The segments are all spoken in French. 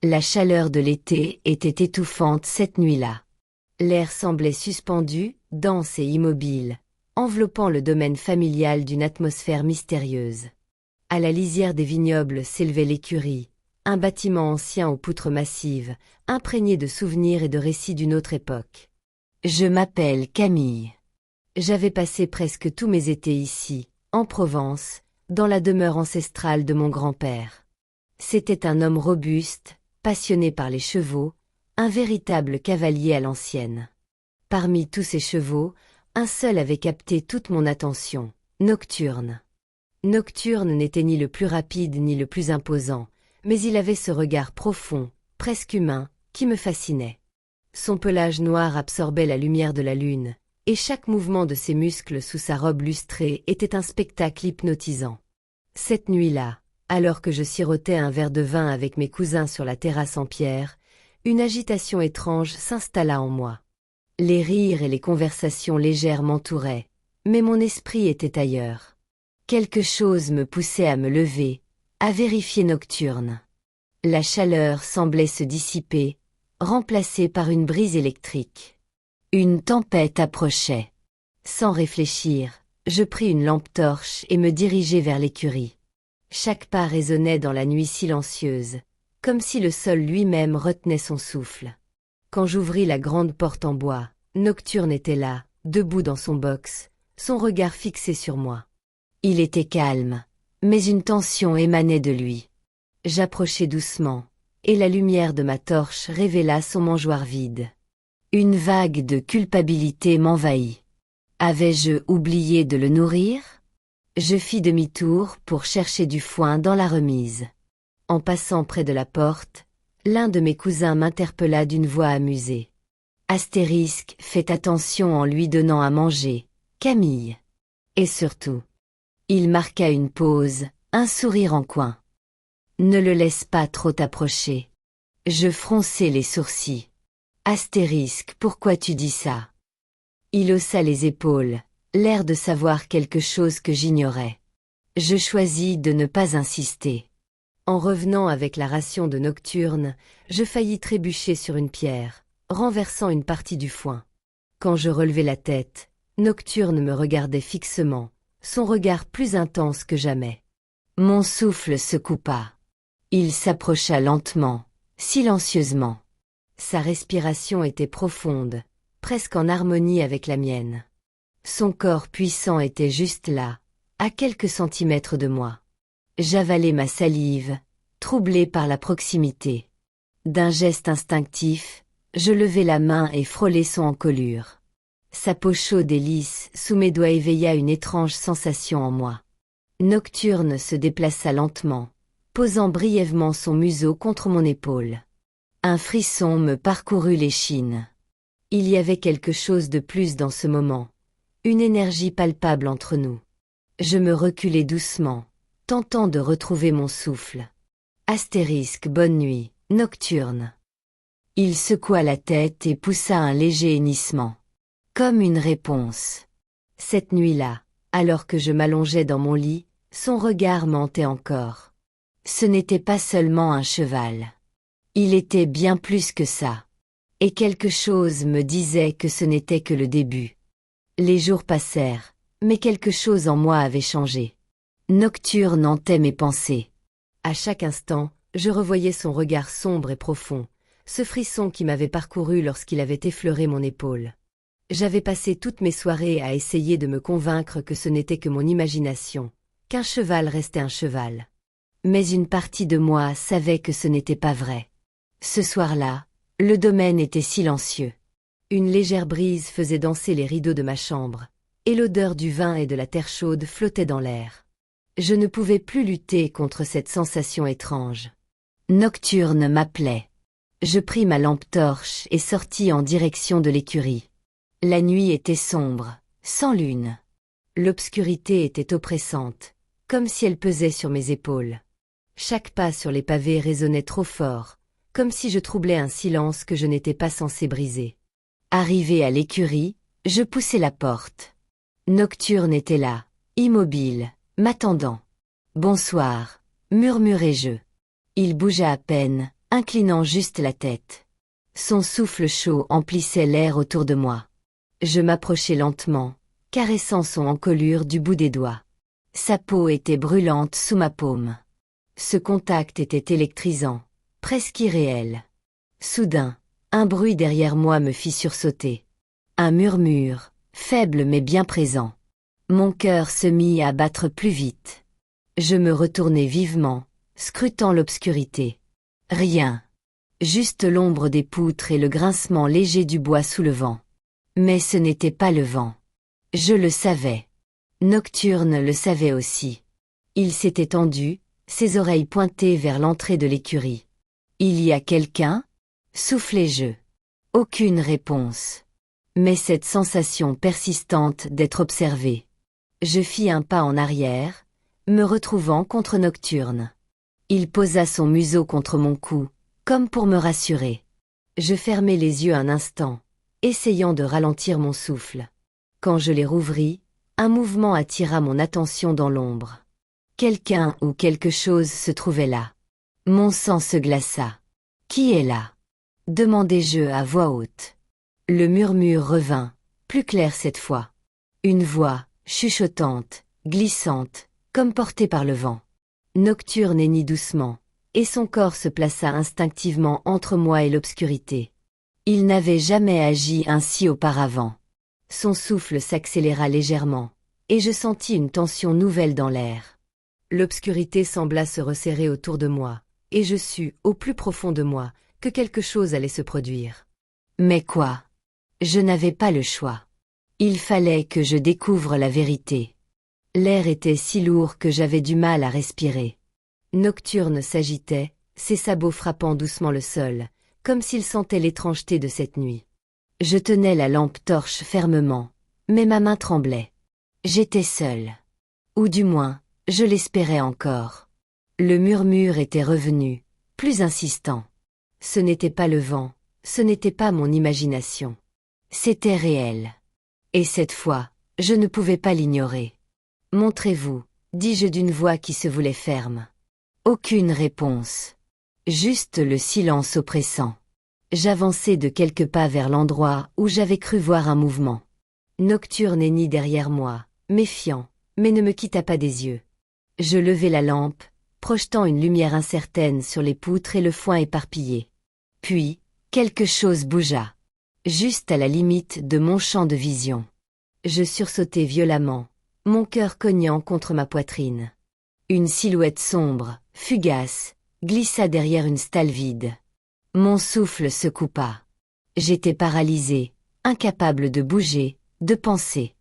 La chaleur de l'été était étouffante cette nuit-là. L'air semblait suspendu, dense et immobile, enveloppant le domaine familial d'une atmosphère mystérieuse. À la lisière des vignobles s'élevait l'écurie, un bâtiment ancien aux poutres massives, imprégné de souvenirs et de récits d'une autre époque. Je m'appelle Camille. J'avais passé presque tous mes étés ici, en Provence, dans la demeure ancestrale de mon grand-père. C'était un homme robuste, passionné par les chevaux, un véritable cavalier à l'ancienne. Parmi tous ces chevaux, un seul avait capté toute mon attention, Nocturne. Nocturne n'était ni le plus rapide ni le plus imposant, mais il avait ce regard profond, presque humain, qui me fascinait. Son pelage noir absorbait la lumière de la lune, et chaque mouvement de ses muscles sous sa robe lustrée était un spectacle hypnotisant. Cette nuit-là, alors que je sirotais un verre de vin avec mes cousins sur la terrasse en pierre, une agitation étrange s'installa en moi. Les rires et les conversations légères m'entouraient, mais mon esprit était ailleurs. Quelque chose me poussait à me lever, à vérifier Nocturne. La chaleur semblait se dissiper, remplacée par une brise électrique. Une tempête approchait. Sans réfléchir, je pris une lampe torche et me dirigeai vers l'écurie. Chaque pas résonnait dans la nuit silencieuse, comme si le sol lui-même retenait son souffle. Quand j'ouvris la grande porte en bois, Nocturne était là, debout dans son box, son regard fixé sur moi. Il était calme, mais une tension émanait de lui. J'approchai doucement, et la lumière de ma torche révéla son mangeoire vide. Une vague de culpabilité m'envahit. Avais-je oublié de le nourrir? Je fis demi-tour pour chercher du foin dans la remise. En passant près de la porte, l'un de mes cousins m'interpella d'une voix amusée. Astérisque, faites attention en lui donnant à manger, Camille. Et surtout, il marqua une pause, un sourire en coin. Ne le laisse pas trop t'approcher. Je fronçai les sourcils. Astérisque, pourquoi tu dis ça? Il haussa les épaules, l'air de savoir quelque chose que j'ignorais. Je choisis de ne pas insister. En revenant avec la ration de Nocturne, je faillis trébucher sur une pierre, renversant une partie du foin. Quand je relevai la tête, Nocturne me regardait fixement, son regard plus intense que jamais. Mon souffle se coupa. Il s'approcha lentement, silencieusement. Sa respiration était profonde, presque en harmonie avec la mienne. Son corps puissant était juste là, à quelques centimètres de moi. J'avalai ma salive, troublé par la proximité. D'un geste instinctif, je levai la main et frôlai son encolure. Sa peau chaude et lisse sous mes doigts éveilla une étrange sensation en moi. Nocturne se déplaça lentement, posant brièvement son museau contre mon épaule. Un frisson me parcourut l'échine. Il y avait quelque chose de plus dans ce moment, une énergie palpable entre nous. Je me reculai doucement, tentant de retrouver mon souffle. Astérisque, bonne nuit, Nocturne. Il secoua la tête et poussa un léger hennissement. Comme une réponse. Cette nuit-là, alors que je m'allongeais dans mon lit, son regard mentait encore. Ce n'était pas seulement un cheval. Il était bien plus que ça. Et quelque chose me disait que ce n'était que le début. Les jours passèrent, mais quelque chose en moi avait changé. Nocturne hantait mes pensées. À chaque instant, je revoyais son regard sombre et profond, ce frisson qui m'avait parcouru lorsqu'il avait effleuré mon épaule. J'avais passé toutes mes soirées à essayer de me convaincre que ce n'était que mon imagination, qu'un cheval restait un cheval. Mais une partie de moi savait que ce n'était pas vrai. Ce soir-là, le domaine était silencieux. Une légère brise faisait danser les rideaux de ma chambre, et l'odeur du vin et de la terre chaude flottait dans l'air. Je ne pouvais plus lutter contre cette sensation étrange. Nocturne m'appelait. Je pris ma lampe torche et sortis en direction de l'écurie. La nuit était sombre, sans lune. L'obscurité était oppressante, comme si elle pesait sur mes épaules. Chaque pas sur les pavés résonnait trop fort, comme si je troublais un silence que je n'étais pas censé briser. Arrivé à l'écurie, je poussai la porte. Nocturne était là, immobile, m'attendant. « Bonsoir », murmurai-je. Il bougea à peine, inclinant juste la tête. Son souffle chaud emplissait l'air autour de moi. Je m'approchai lentement, caressant son encolure du bout des doigts. Sa peau était brûlante sous ma paume. Ce contact était électrisant, presque irréel. Soudain, un bruit derrière moi me fit sursauter. Un murmure, faible mais bien présent. Mon cœur se mit à battre plus vite. Je me retournai vivement, scrutant l'obscurité. Rien. Juste l'ombre des poutres et le grincement léger du bois sous le vent. Mais ce n'était pas le vent. Je le savais. Nocturne le savait aussi. Il s'était tendu, ses oreilles pointées vers l'entrée de l'écurie. « Il y a quelqu'un » soufflai-je. Aucune réponse. Mais cette sensation persistante d'être observé. Je fis un pas en arrière, me retrouvant contre Nocturne. Il posa son museau contre mon cou, comme pour me rassurer. Je fermai les yeux un instant, essayant de ralentir mon souffle. Quand je les rouvris, un mouvement attira mon attention dans l'ombre. Quelqu'un ou quelque chose se trouvait là. Mon sang se glaça. « Qui est là ?» demandai-je à voix haute. Le murmure revint, plus clair cette fois. Une voix, chuchotante, glissante, comme portée par le vent. Nocturne hennit doucement, et son corps se plaça instinctivement entre moi et l'obscurité. Il n'avait jamais agi ainsi auparavant. Son souffle s'accéléra légèrement, et je sentis une tension nouvelle dans l'air. L'obscurité sembla se resserrer autour de moi, et je sus, au plus profond de moi, que quelque chose allait se produire. Mais quoi? Je n'avais pas le choix. Il fallait que je découvre la vérité. L'air était si lourd que j'avais du mal à respirer. Nocturne s'agitait, ses sabots frappant doucement le sol, comme s'il sentait l'étrangeté de cette nuit. Je tenais la lampe torche fermement, mais ma main tremblait. J'étais seule. Ou du moins, je l'espérais encore. Le murmure était revenu, plus insistant. Ce n'était pas le vent, ce n'était pas mon imagination. C'était réel. Et cette fois, je ne pouvais pas l'ignorer. « Montrez-vous » dis-je d'une voix qui se voulait ferme. Aucune réponse. Juste le silence oppressant. J'avançai de quelques pas vers l'endroit où j'avais cru voir un mouvement. Nocturne hennit derrière moi, méfiant, mais ne me quitta pas des yeux. Je levai la lampe, projetant une lumière incertaine sur les poutres et le foin éparpillé. Puis, quelque chose bougea. Juste à la limite de mon champ de vision. Je sursautai violemment, mon cœur cognant contre ma poitrine. Une silhouette sombre, fugace, glissa derrière une stalle vide. Mon souffle se coupa. J'étais paralysée, incapable de bouger, de penser.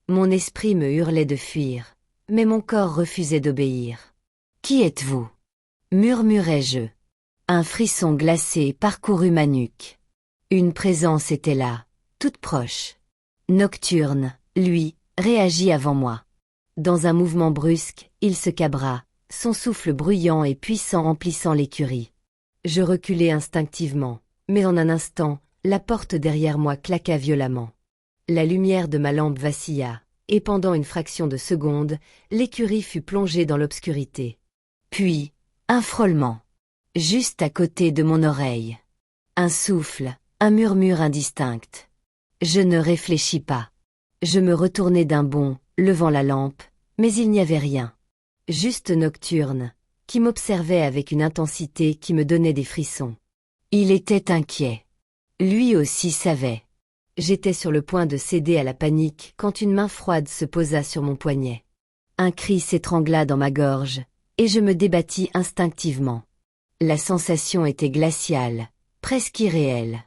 Mon esprit me hurlait de fuir, mais mon corps refusait d'obéir. « Qui êtes-vous » murmurai-je. Un frisson glacé parcourut ma nuque. Une présence était là, toute proche. Nocturne, lui, réagit avant moi. Dans un mouvement brusque, il se cabra, son souffle bruyant et puissant emplissant l'écurie. Je reculai instinctivement, mais en un instant, la porte derrière moi claqua violemment. La lumière de ma lampe vacilla, et pendant une fraction de seconde, l'écurie fut plongée dans l'obscurité. Puis, un frôlement, juste à côté de mon oreille. Un souffle, un murmure indistinct. Je ne réfléchis pas. Je me retournai d'un bond, levant la lampe, mais il n'y avait rien. Juste Nocturne, qui m'observait avec une intensité qui me donnait des frissons. Il était inquiet. Lui aussi savait. J'étais sur le point de céder à la panique quand une main froide se posa sur mon poignet. Un cri s'étrangla dans ma gorge, et je me débattis instinctivement. La sensation était glaciale, presque irréelle.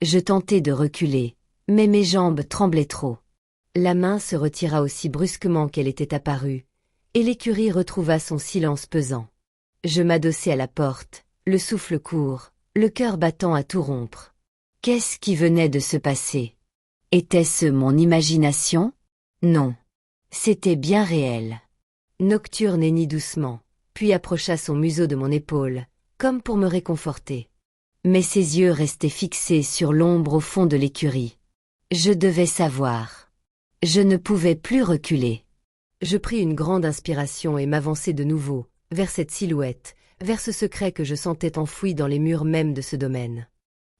Je tentai de reculer, mais mes jambes tremblaient trop. La main se retira aussi brusquement qu'elle était apparue, et l'écurie retrouva son silence pesant. Je m'adossai à la porte, le souffle court, le cœur battant à tout rompre. Qu'est-ce qui venait de se passer? Était-ce mon imagination? Non. C'était bien réel. Nocturne hennit doucement, puis approcha son museau de mon épaule, comme pour me réconforter. Mais ses yeux restaient fixés sur l'ombre au fond de l'écurie. Je devais savoir. Je ne pouvais plus reculer. Je pris une grande inspiration et m'avançai de nouveau, vers cette silhouette, vers ce secret que je sentais enfoui dans les murs même de ce domaine.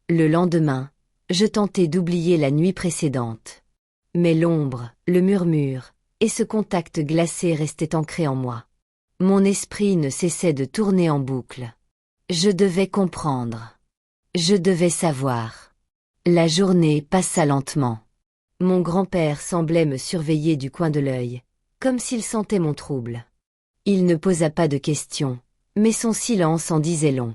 Le lendemain, je tentais d'oublier la nuit précédente. Mais l'ombre, le murmure, et ce contact glacé restaient ancrés en moi. Mon esprit ne cessait de tourner en boucle. Je devais comprendre. Je devais savoir. La journée passa lentement. Mon grand-père semblait me surveiller du coin de l'œil, comme s'il sentait mon trouble. Il ne posa pas de questions, mais son silence en disait long.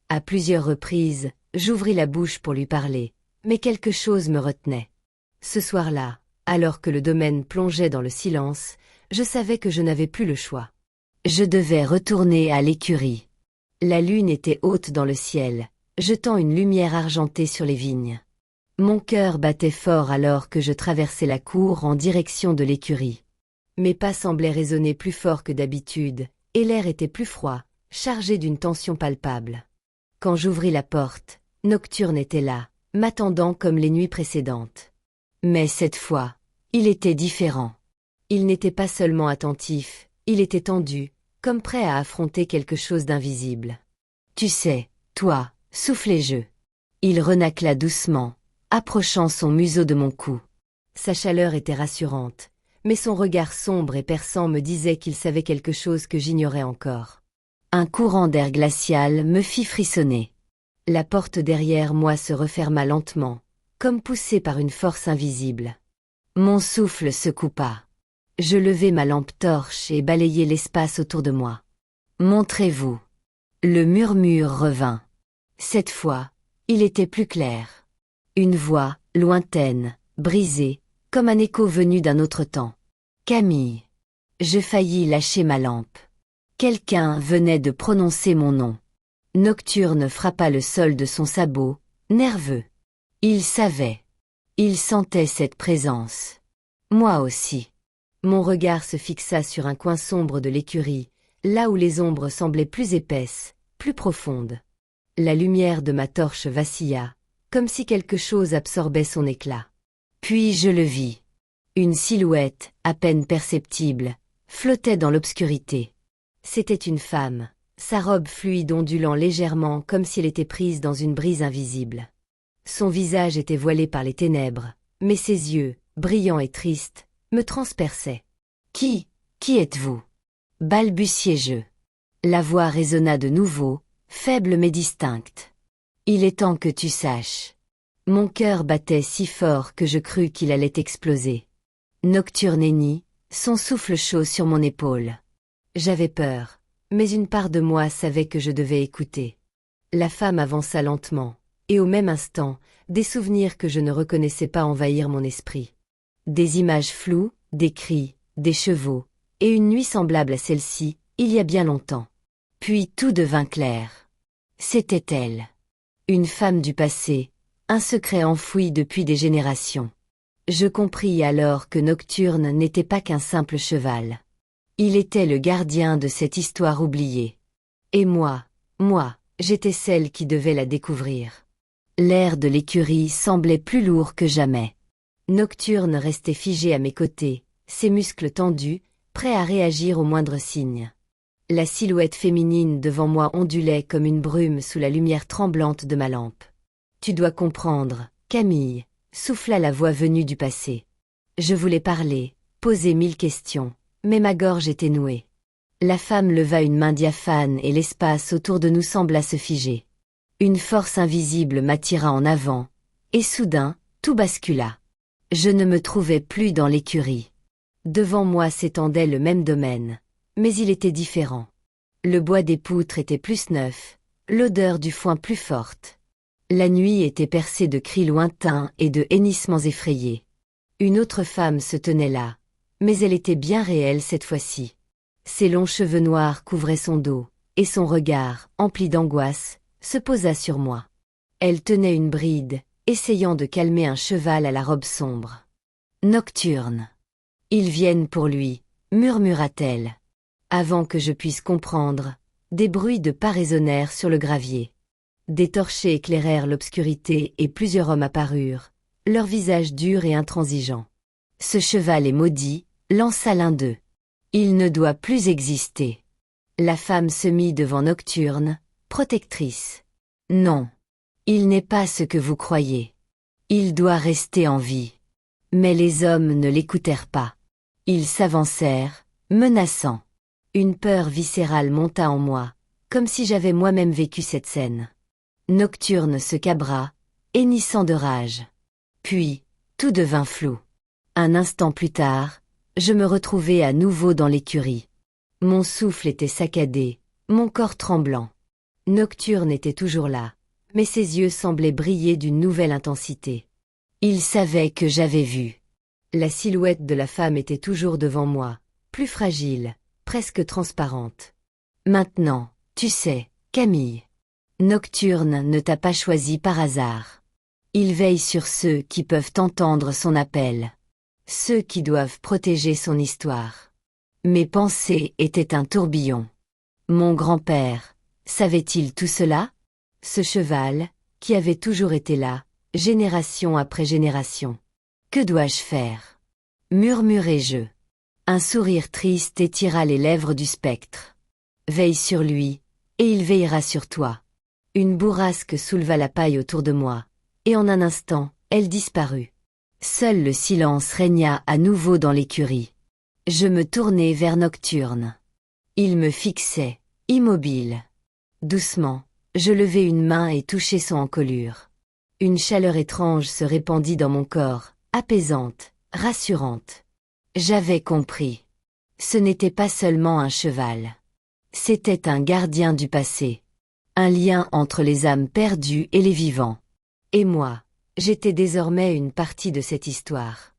À plusieurs reprises, j'ouvris la bouche pour lui parler, mais quelque chose me retenait. Ce soir-là, alors que le domaine plongeait dans le silence, je savais que je n'avais plus le choix. Je devais retourner à l'écurie. La lune était haute dans le ciel, jetant une lumière argentée sur les vignes. Mon cœur battait fort alors que je traversais la cour en direction de l'écurie. Mes pas semblaient résonner plus fort que d'habitude, et l'air était plus froid, chargé d'une tension palpable. Quand j'ouvris la porte, Nocturne était là, m'attendant comme les nuits précédentes. Mais cette fois, il était différent. Il n'était pas seulement attentif, il était tendu, comme prêt à affronter quelque chose d'invisible. « Tu sais, toi, soufflez-je. » Il renâcla doucement, approchant son museau de mon cou. Sa chaleur était rassurante, mais son regard sombre et perçant me disait qu'il savait quelque chose que j'ignorais encore. Un courant d'air glacial me fit frissonner. La porte derrière moi se referma lentement, comme poussée par une force invisible. Mon souffle se coupa. Je levai ma lampe torche et balayai l'espace autour de moi. « Montrez-vous. » Le murmure revint. Cette fois, il était plus clair. Une voix, lointaine, brisée, comme un écho venu d'un autre temps. « Camille !» Je faillis lâcher ma lampe. Quelqu'un venait de prononcer mon nom. Nocturne frappa le sol de son sabot, nerveux. Il savait. Il sentait cette présence. Moi aussi. Mon regard se fixa sur un coin sombre de l'écurie, là où les ombres semblaient plus épaisses, plus profondes. La lumière de ma torche vacilla, comme si quelque chose absorbait son éclat. Puis je le vis. Une silhouette, à peine perceptible, flottait dans l'obscurité. C'était une femme, sa robe fluide ondulant légèrement comme si elle était prise dans une brise invisible. Son visage était voilé par les ténèbres, mais ses yeux, brillants et tristes, me transperçaient. « Qui êtes-vous » balbutiai-je. La voix résonna de nouveau, faible mais distincte. « Il est temps que tu saches. » Mon cœur battait si fort que je crus qu'il allait exploser. Nocturne hennit, son souffle chaud sur mon épaule. J'avais peur, mais une part de moi savait que je devais écouter. La femme avança lentement, et au même instant, des souvenirs que je ne reconnaissais pas envahirent mon esprit. Des images floues, des cris, des chevaux, et une nuit semblable à celle-ci, il y a bien longtemps. Puis tout devint clair. C'était elle. Une femme du passé, un secret enfoui depuis des générations. Je compris alors que Nocturne n'était pas qu'un simple cheval. Il était le gardien de cette histoire oubliée. Et moi, j'étais celle qui devait la découvrir. L'air de l'écurie semblait plus lourd que jamais. Nocturne restait figé à mes côtés, ses muscles tendus, prêts à réagir au moindre signe. La silhouette féminine devant moi ondulait comme une brume sous la lumière tremblante de ma lampe. « Tu dois comprendre, Camille », souffla la voix venue du passé. Je voulais parler, poser 1000 questions, mais ma gorge était nouée. La femme leva une main diaphane et l'espace autour de nous sembla se figer. Une force invisible m'attira en avant, et soudain, tout bascula. Je ne me trouvais plus dans l'écurie. Devant moi s'étendait le même domaine, mais il était différent. Le bois des poutres était plus neuf, l'odeur du foin plus forte. La nuit était percée de cris lointains et de hennissements effrayés. Une autre femme se tenait là, mais elle était bien réelle cette fois-ci. Ses longs cheveux noirs couvraient son dos, et son regard, empli d'angoisse, se posa sur moi. Elle tenait une bride, essayant de calmer un cheval à la robe sombre. « Nocturne. Ils viennent pour lui », murmura-t-elle. Avant que je puisse comprendre, des bruits de pas résonnèrent sur le gravier. Des torchers éclairèrent l'obscurité et plusieurs hommes apparurent, leurs visages durs et intransigeants. « Ce cheval est maudit », lança l'un d'eux. « Il ne doit plus exister. » La femme se mit devant Nocturne, protectrice. Non. Il n'est pas ce que vous croyez. Il doit rester en vie. Mais les hommes ne l'écoutèrent pas. Ils s'avancèrent, menaçant. Une peur viscérale monta en moi, comme si j'avais moi-même vécu cette scène. Nocturne se cabra, hennissant de rage. Puis, tout devint flou. Un instant plus tard, je me retrouvai à nouveau dans l'écurie. Mon souffle était saccadé, mon corps tremblant. Nocturne était toujours là, mais ses yeux semblaient briller d'une nouvelle intensité. Il savait que j'avais vu. La silhouette de la femme était toujours devant moi, plus fragile, presque transparente. Maintenant, tu sais, Camille. Nocturne ne t'a pas choisi par hasard. Il veille sur ceux qui peuvent entendre son appel. Ceux qui doivent protéger son histoire. Mes pensées étaient un tourbillon. Mon grand-père, savait-il tout cela? Ce cheval, qui avait toujours été là, génération après génération. Que dois-je faire? Murmurai-je. Un sourire triste étira les lèvres du spectre. Veille sur lui, et il veillera sur toi. Une bourrasque souleva la paille autour de moi, et en un instant, elle disparut. Seul le silence régna à nouveau dans l'écurie. Je me tournai vers Nocturne. Il me fixait, immobile. Doucement, je levai une main et touchai son encolure. Une chaleur étrange se répandit dans mon corps, apaisante, rassurante. J'avais compris. Ce n'était pas seulement un cheval. C'était un gardien du passé. Un lien entre les âmes perdues et les vivants. Et moi, j'étais désormais une partie de cette histoire.